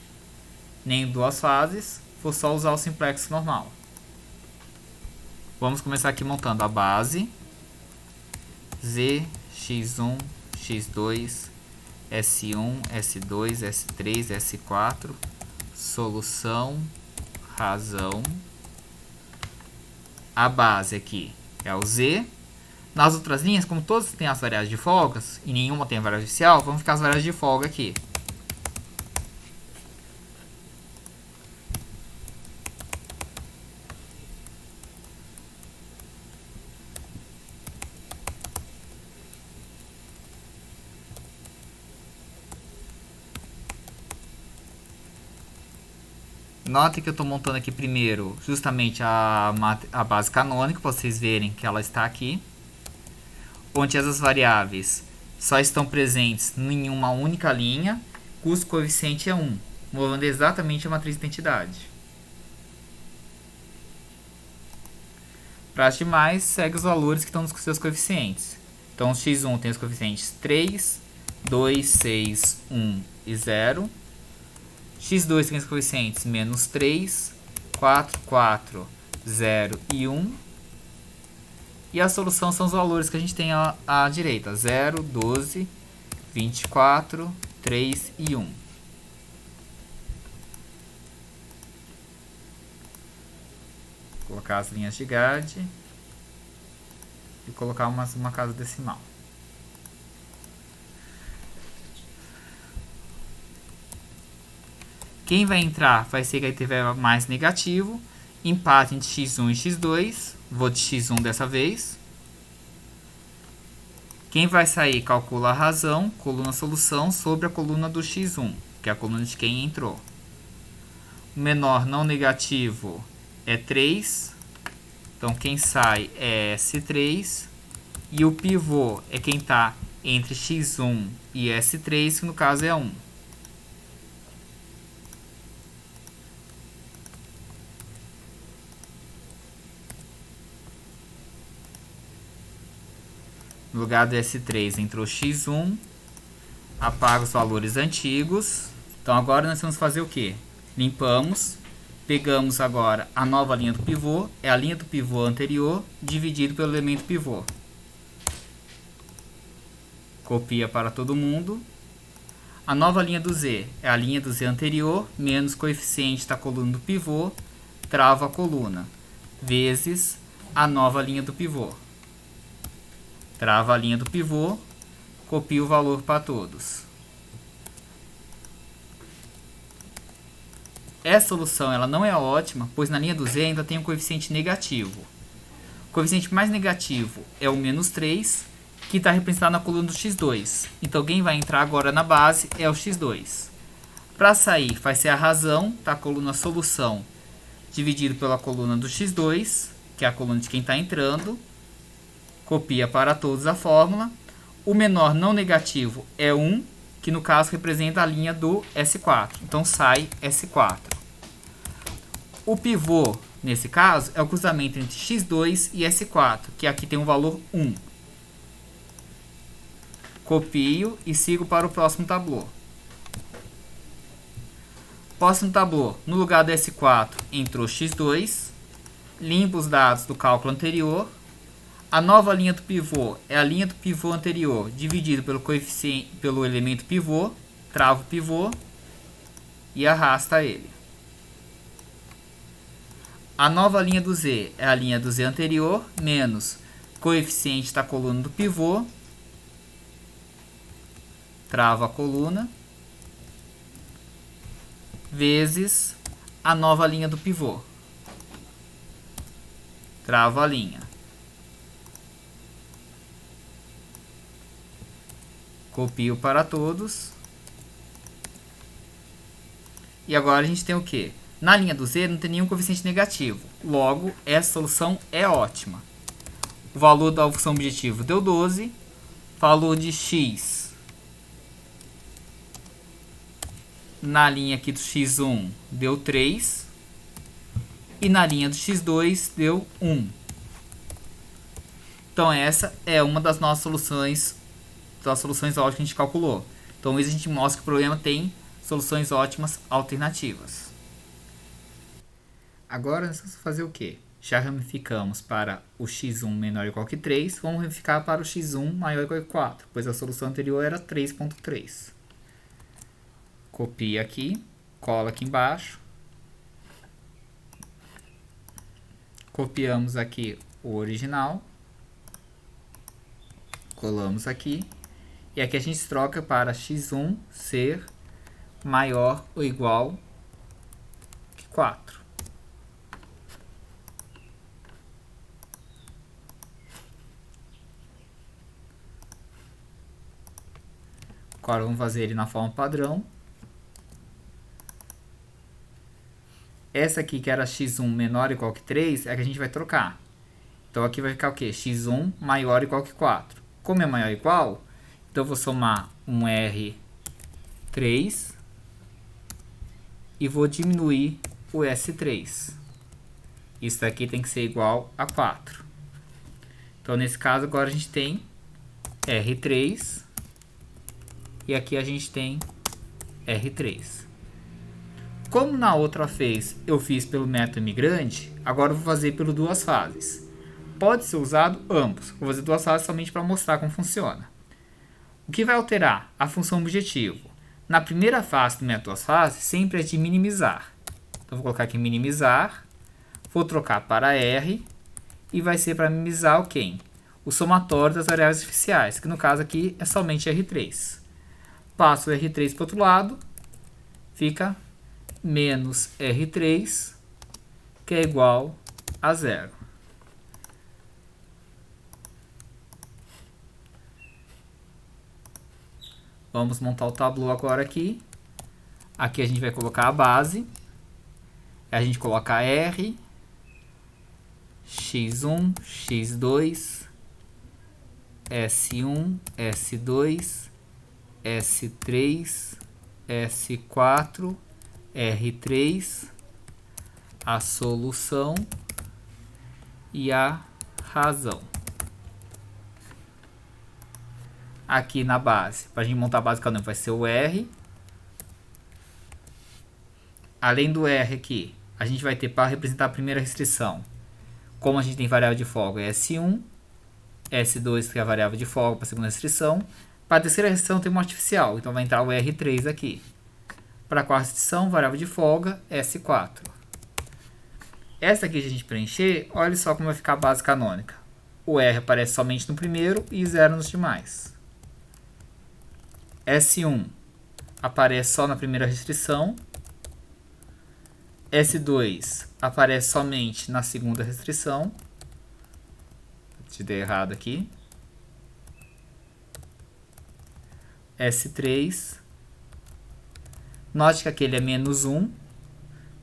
nem duas fases, vou só usar o simplex normal. Vamos começar aqui montando a base. Z, x1, x2, S1, S2, S3, S4, solução, razão. A base aqui é o Z. Nas outras linhas, como todas têm as variáveis de folgas e nenhuma tem a variável artificial, vamos ficar as variáveis de folga aqui. Notem que eu estou montando aqui primeiro justamente a base canônica, para vocês verem que ela está aqui. Onde essas variáveis só estão presentes em uma única linha, cujo coeficiente é 1, movendo exatamente a matriz de identidade. Para as demais, segue os valores que estão nos seus coeficientes. Então, o x1 tem os coeficientes 3, 2, 6, 1 e 0. x2 tem os coeficientes menos 3, 4, 4, 0 e 1. E a solução são os valores que a gente tem à direita. 0, 12, 24, 3 e 1. Vou colocar as linhas de GAD e colocar uma casa decimal. Quem vai entrar vai ser quem tiver mais negativo. Empate entre x1 e x2. Vou de x1 dessa vez. Quem vai sair calcula a razão, coluna solução, sobre a coluna do x1, que é a coluna de quem entrou. O menor não negativo é 3. Então quem sai é S3. E o pivô é quem está entre x1 e S3, que no caso é 1. No lugar do S3 entrou x1, apaga os valores antigos. Então agora nós vamos fazer o que? Limpamos, pegamos agora a nova linha do pivô, é a linha do pivô anterior, dividido pelo elemento pivô. Copia para todo mundo. A nova linha do Z é a linha do Z anterior, menos coeficiente da coluna do pivô, trava a coluna, vezes a nova linha do pivô. Trava a linha do pivô, copia o valor para todos. Essa solução ela não é ótima, pois na linha do Z ainda tem um coeficiente negativo. O coeficiente mais negativo é o menos 3, que está representado na coluna do x2. Então quem vai entrar agora na base é o x2. Para sair vai ser a razão, tá? A coluna solução dividido pela coluna do x2, que é a coluna de quem está entrando. Copia para todos a fórmula. O menor não negativo é 1, que no caso representa a linha do S4. Então sai S4. O pivô, nesse caso, é o cruzamento entre x2 e S4, que aqui tem um valor 1. Copio e sigo para o próximo tablô. Próximo tablô, no lugar do S4 entrou x2, limpo os dados do cálculo anterior. A nova linha do pivô é a linha do pivô anterior dividido pelo coeficiente, pelo elemento pivô, travo o pivô e arrasta ele. A nova linha do Z é a linha do Z anterior menos coeficiente da coluna do pivô, travo a coluna, vezes a nova linha do pivô, travo a linha. Copio para todos. E agora a gente tem o quê? Na linha do Z não tem nenhum coeficiente negativo. Logo, essa solução é ótima. O valor da função objetivo deu 12. Valor de x na linha aqui do x1 deu 3. E na linha do x2 deu 1. Então essa é uma das nossas soluções, ótimas que a gente calculou. Então isso a gente mostra que o problema tem soluções ótimas alternativas. Agora nós vamos fazer o quê? Já ramificamos para o x1 menor ou igual que 3, vamos ramificar para o x1 maior ou igual que 4, pois a solução anterior era 3.3. Copia aqui, cola aqui embaixo. Copiamos aqui o original. Colamos aqui. E aqui a gente troca para x1 ser maior ou igual que 4. Agora vamos fazer ele na forma padrão. Essa aqui, que era x1 menor ou igual que 3, é a que a gente vai trocar. Então aqui vai ficar o quê? x1 maior ou igual que 4. Como é maior ou igual, então eu vou somar um R3 e vou diminuir o S3. Isso daqui tem que ser igual a 4. Então nesse caso agora a gente tem R3 e aqui a gente tem R3. Como na outra vez eu fiz pelo método imigrante, agora eu vou fazer pelo duas fases. Pode ser usado ambos. Vou fazer duas fases somente para mostrar como funciona. O que vai alterar? A função objetivo. Na primeira fase do método duas fases, sempre é de minimizar. Então vou colocar aqui minimizar, vou trocar para R e vai ser para minimizar o quem? O somatório das variáveis artificiais, que no caso aqui é somente R3. Passo o R3 para o outro lado, fica menos R3, que é igual a 0. Vamos montar o tabuleiro agora aqui. Aqui a gente vai colocar a base. A gente coloca R, x1, x2, S1, S2, S3, S4, R3, a solução e a razão. Aqui na base, para a gente montar a base canônica, vai ser o R. Além do R aqui, a gente vai ter para representar a primeira restrição. Como a gente tem variável de folga, é S1, S2 que é a variável de folga para a segunda restrição. Para a terceira restrição tem uma artificial, então vai entrar o R3 aqui. Para a quarta restrição, variável de folga, S4. Essa aqui, a gente preencher, olha só como vai ficar a base canônica. O R aparece somente no primeiro e 0 nos demais. S1 aparece só na primeira restrição. S2 aparece somente na segunda restrição. Te dei errado aqui. S3. Note que aquele é menos 1.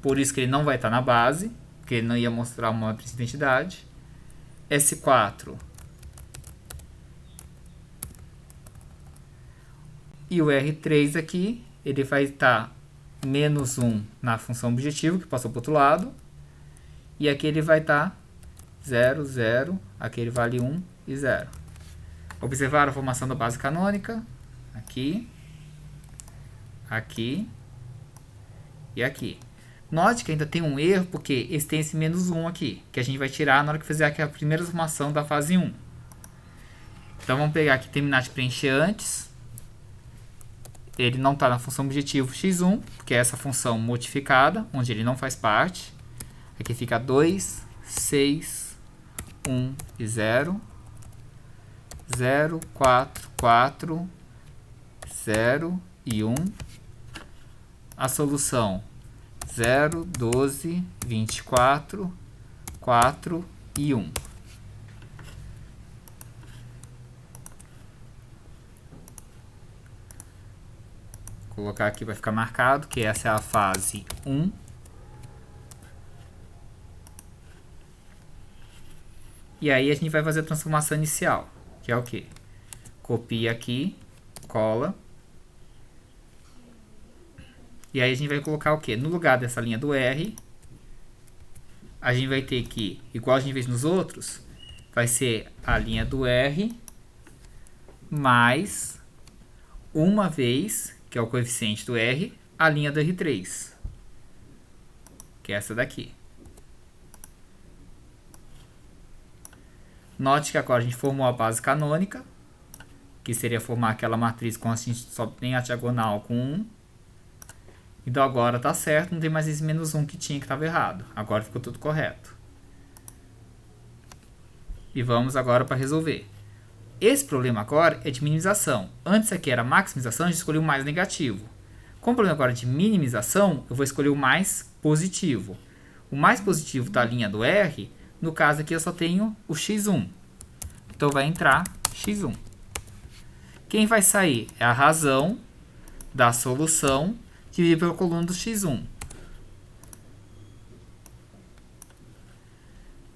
Por isso que ele não vai estar na base. Porque ele não ia mostrar uma matriz de identidade. S4. E o R3 aqui, ele vai estar menos 1 na função objetivo, que passou para o outro lado. E aqui ele vai estar 0, 0, aqui ele vale 1 e 0. Observaram a formação da base canônica? Aqui, aqui e aqui. Note que ainda tem um erro, porque esse tem esse menos 1 aqui, que a gente vai tirar na hora que fizer aqui a primeira formação da fase 1. Então vamos pegar aqui, terminar de preencher antes. Ele não está na função objetivo x1, que é essa função modificada, onde ele não faz parte. Aqui fica 2, 6, 1 e 0. 0, 4, 4, 0 e 1. A solução 0, 12, 24, 4 e 1. Vou colocar aqui, vai ficar marcado que essa é a fase 1. E aí a gente vai fazer a transformação inicial, que é o quê? Copia aqui, cola. E aí a gente vai colocar o quê? No lugar dessa linha do R, a gente vai ter que, igual a gente fez nos outros, vai ser a linha do R mais uma vez, que é o coeficiente do R, a linha do R3, que é essa daqui. Note que agora a gente formou a base canônica, que seria formar aquela matriz com a gente só tem a diagonal com 1. Então agora está certo, não tem mais esse menos 1 que tinha que estava errado. Agora ficou tudo correto. E vamos agora para resolver. Esse problema agora é de minimização. Antes aqui era maximização, a gente escolheu o mais negativo. Como o problema agora é de minimização, eu vou escolher o mais positivo. O mais positivo está a linha do R. No caso aqui eu só tenho o x1. Então vai entrar x1. Quem vai sair é a razão da solução dividido pela coluna do x1.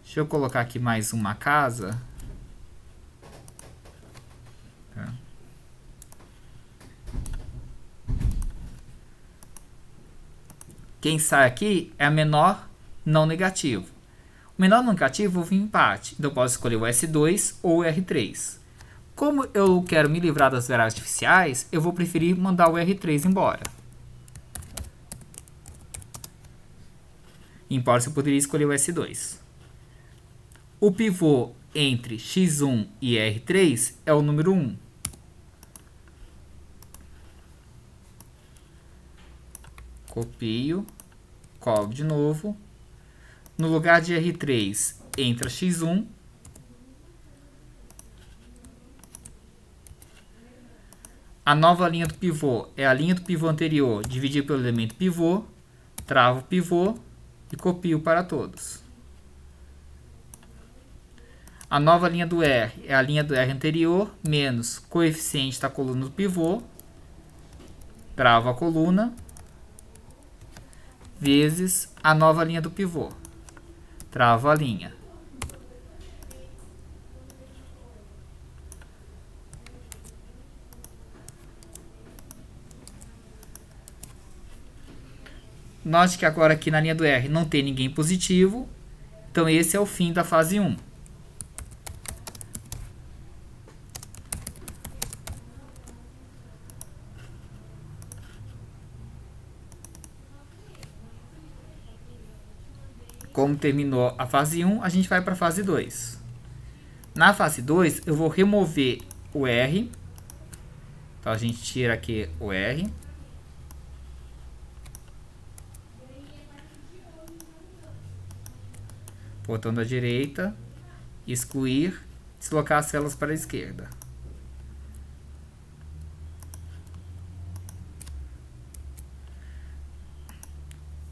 Deixa eu colocar aqui mais uma casa. Quem sai aqui é a menor não negativo. O menor não negativo houve empate, então eu posso escolher o S2 ou o R3. Como eu quero me livrar das variáveis artificiais, eu vou preferir mandar o R3 embora. Embora eu poderia escolher o S2. O pivô entre x1 e R3 é o número 1. Copio, colo de novo. No lugar de R3 entra x1. A nova linha do pivô é a linha do pivô anterior dividida pelo elemento pivô. Travo o pivô e copio para todos. A nova linha do R é a linha do R anterior menos coeficiente da coluna do pivô. Travo a coluna vezes a nova linha do pivô. Travo a linha. Note que agora aqui na linha do R não tem ninguém positivo. Então esse é o fim da fase 1. Como terminou a fase 1, a gente vai para a fase 2. Na fase 2, eu vou remover o R. Então, a gente tira aqui o R. Botão da direita, excluir, deslocar as células para a esquerda.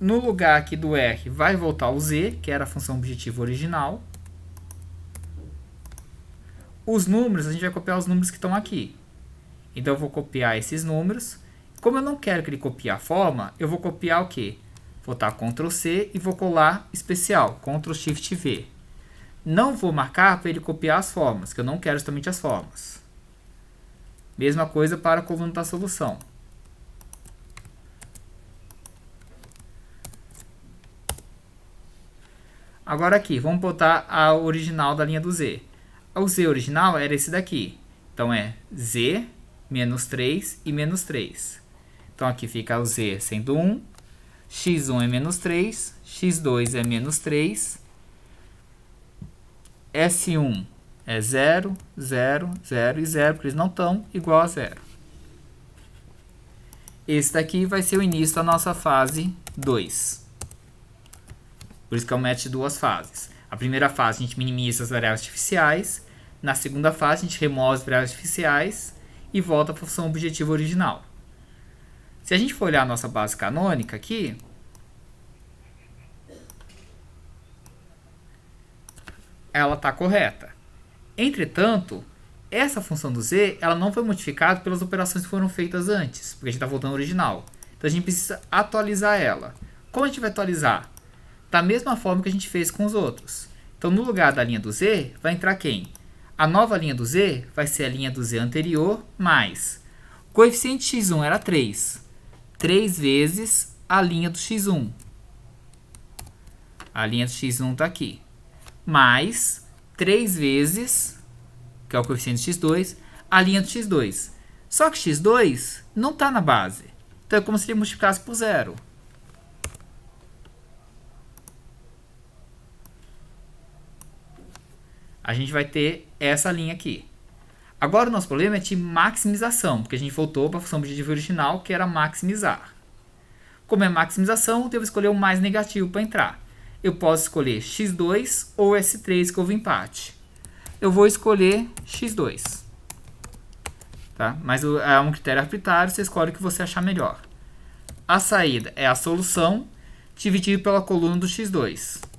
No lugar aqui do R, vai voltar o Z, que era a função objetiva original. Os números, a gente vai copiar os números que estão aqui. Então, eu vou copiar esses números. Como eu não quero que ele copie a forma, eu vou copiar o quê? Vou dar Ctrl C e vou colar especial, Ctrl Shift V. Não vou marcar para ele copiar as formas, que eu não quero justamente as formas. Mesma coisa para a coluna da solução. Agora aqui, vamos botar a original da linha do z. O z original era esse daqui. Então é z menos 3 e menos 3. Então aqui fica o z sendo 1, x1 é menos 3, x2 é menos 3, S1 é 0, 0, 0 e 0, porque eles não estão igual a 0. Esse daqui vai ser o início da nossa fase 2. Por isso que é um método de duas fases. A primeira fase a gente minimiza as variáveis artificiais. Na segunda fase a gente remove as variáveis artificiais e volta à função objetiva original. Se a gente for olhar a nossa base canônica aqui, ela está correta. Entretanto, essa função do z ela não foi modificada pelas operações que foram feitas antes, porque a gente está voltando ao original. Então a gente precisa atualizar ela. Como a gente vai atualizar? Da mesma forma que a gente fez com os outros. Então no lugar da linha do z vai entrar quem? A nova linha do z vai ser a linha do z anterior mais o coeficiente x1 era 3. 3 vezes a linha do x1. A linha do x1 está aqui. Mais 3 vezes, que é o coeficiente x2, a linha do x2. Só que x2 não está na base. Então é como se ele multiplicasse por 0. A gente vai ter essa linha aqui. Agora o nosso problema é de maximização, porque a gente voltou para a função objetiva original, que era maximizar. Como é maximização, eu devo escolher o mais negativo para entrar. Eu posso escolher x2 ou S3, que houve empate. Eu vou escolher x2. Tá? Mas é um critério arbitrário, você escolhe o que você achar melhor. A saída é a solução dividido pela coluna do x2.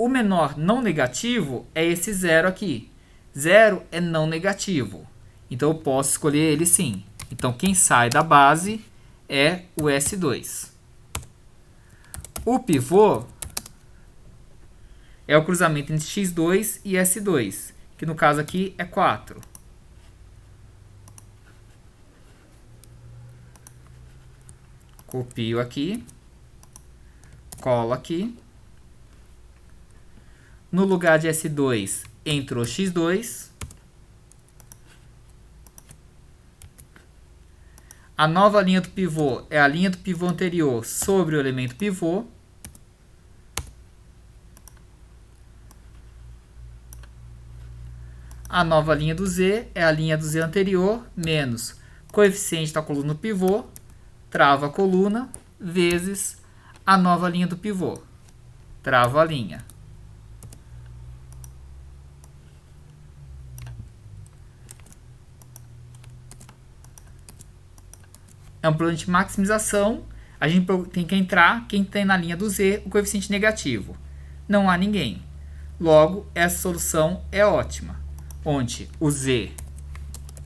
O menor não negativo é esse 0 aqui. 0 é não negativo. Então eu posso escolher ele sim. Então quem sai da base é o S2. O pivô é o cruzamento entre x2 e S2, que no caso aqui é 4. Copio aqui, colo aqui. No lugar de S2 entrou x2. A nova linha do pivô é a linha do pivô anterior sobre o elemento pivô. A nova linha do z é a linha do z anterior menos coeficiente da coluna do pivô, trava a coluna, vezes a nova linha do pivô. Trava a linha. É um problema de maximização. A gente tem que entrar quem tem na linha do z o coeficiente negativo. Não há ninguém. Logo, essa solução é ótima, onde o z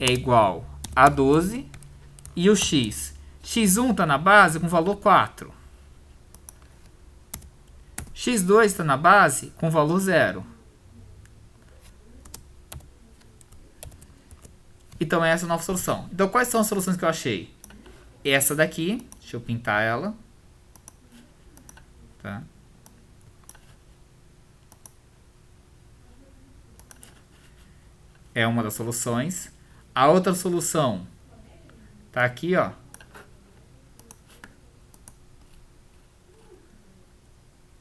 é igual a 12 e o x. x1 está na base com valor 4. x2 está na base com valor 0. Então, essa é a nova solução. Então, quais são as soluções que eu achei? Essa daqui, deixa eu pintar ela. Tá? É uma das soluções. A outra solução tá aqui, ó.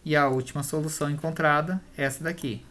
E a última solução encontrada é essa daqui.